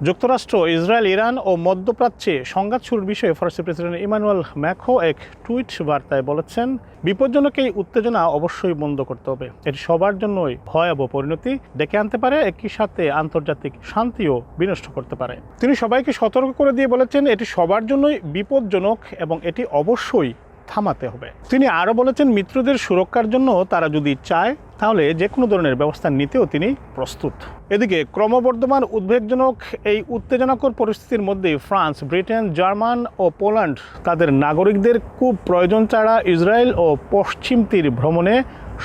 যুক্তরাষ্ট্র, Israel, Iran ও মধ্যপ্রাচ্যে সংঘাত শুরুর বিষয়ে ফরাসি প্রেসিডেন্ট ইমানুয়েল ম্যাক্রো এক টুইট বার্তায় বলেছেন, বিপজ্জনক এই উত্তেজনা অবশ্যই বন্ধ করতে হবে। এটি সবার জন্যই ভয়াবহ পরিণতি ডেকে আনতে পারে, একই সাথে আন্তর্জাতিক শান্তিও বিনষ্ট করতে পারে। তিনি সবাইকে সতর্ক করে দিয়ে বলেছেন, এটি সবার জন্যই বিপজ্জনক এবং এটি অবশ্যই থামাতে হবে। তিনি আরও বলেছেন, মিত্রদের সুরক্ষার জন্য তারা যদি চায় তাহলে যে কোনো ধরনের ব্যবস্থা নিতেও তিনি প্রস্তুত। এদিকে ক্রমবর্ধমান উদ্বেগজনক এই উত্তেজনাকর পরিস্থিতির মধ্যে ফ্রান্স, ব্রিটেন, জার্মান ও পোল্যান্ড তাদের নাগরিকদের খুব প্রয়োজন ছাড়া ইসরায়েল ও পশ্চিম তীর ভ্রমণে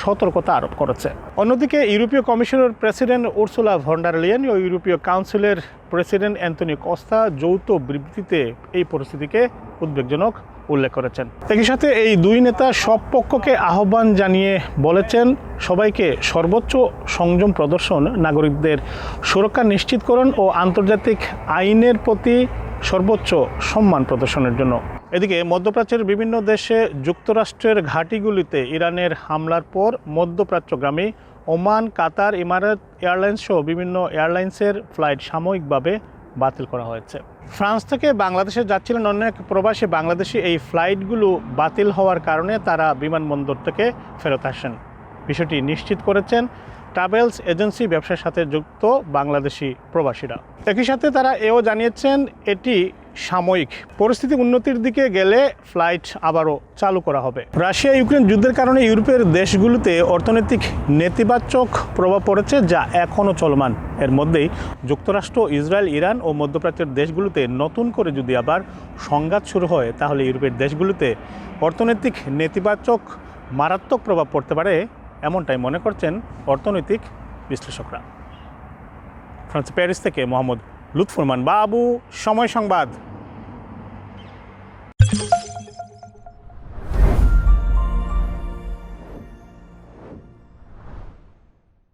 সতর্কতা আরোপ করেছে। অন্যদিকে ইউরোপীয় কমিশনের president Ursula von der Leyen ও ইউরোপীয় কাউন্সিলের প্রেসিডেন্ট অ্যান্তনিও কস্তা যৌথ বিবৃতিতে এই পরিস্থিতিকে উদ্বেগজনক উল্লেখ করেছেন। একই সাথে এই দুই নেতা সব পক্ষকে আহ্বান জানিয়ে বলেছেন, সবাইকে সর্বোচ্চ সংযম প্রদর্শন, নাগরিকদের সুরক্ষা নিশ্চিতকরণ ও আন্তর্জাতিক আইনের প্রতি সর্বোচ্চ সম্মান প্রদর্শনের জন্য। এদিকে মধ্যপ্রাচ্যের বিভিন্ন দেশে যুক্তরাষ্ট্রের ঘাঁটিগুলিতে ইরানের হামলার পর মধ্যপ্রাচ্যগামী ওমান, কাতার, ইমারাত এয়ারলাইন্স সহ বিভিন্ন এয়ারলাইন্সের ফ্লাইট সাময়িকভাবে বাতিল করা হয়েছে। ফ্রান্স থেকে বাংলাদেশে যাচ্ছিলেন অনেক প্রবাসী বাংলাদেশি। এই ফ্লাইটগুলো বাতিল হওয়ার কারণে তারা বিমানবন্দর থেকে ফেরত আসেন। বিষয়টি নিশ্চিত করেছেন ট্রাভেলস এজেন্সি ব্যবসার সাথে যুক্ত বাংলাদেশি প্রবাসীরা। একই সাথে তারা এও জানিয়েছেন, এটি সাময়িক, পরিস্থিতি উন্নতির দিকে গেলে ফ্লাইট আবারও চালু করা হবে। রাশিয়া ইউক্রেন যুদ্ধের কারণে ইউরোপের দেশগুলোতে অর্থনৈতিক নেতিবাচক প্রভাব পড়েছে, যা এখনও চলমান। এর মধ্যেই যুক্তরাষ্ট্র, ইসরায়েল, ইরান ও মধ্যপ্রাচ্যের দেশগুলোতে নতুন করে যদি আবার সংঘাত শুরু হয়, তাহলে ইউরোপের দেশগুলোতে অর্থনৈতিক নেতিবাচক মারাত্মক প্রভাব পড়তে পারে, এমনটাই মনে করছেন অর্থনৈতিক বিশ্লেষকরা। ফ্রান্স প্যারিস থেকে মোহাম্মদ লুৎফুর রহমান বাবু, সময় সংবাদ।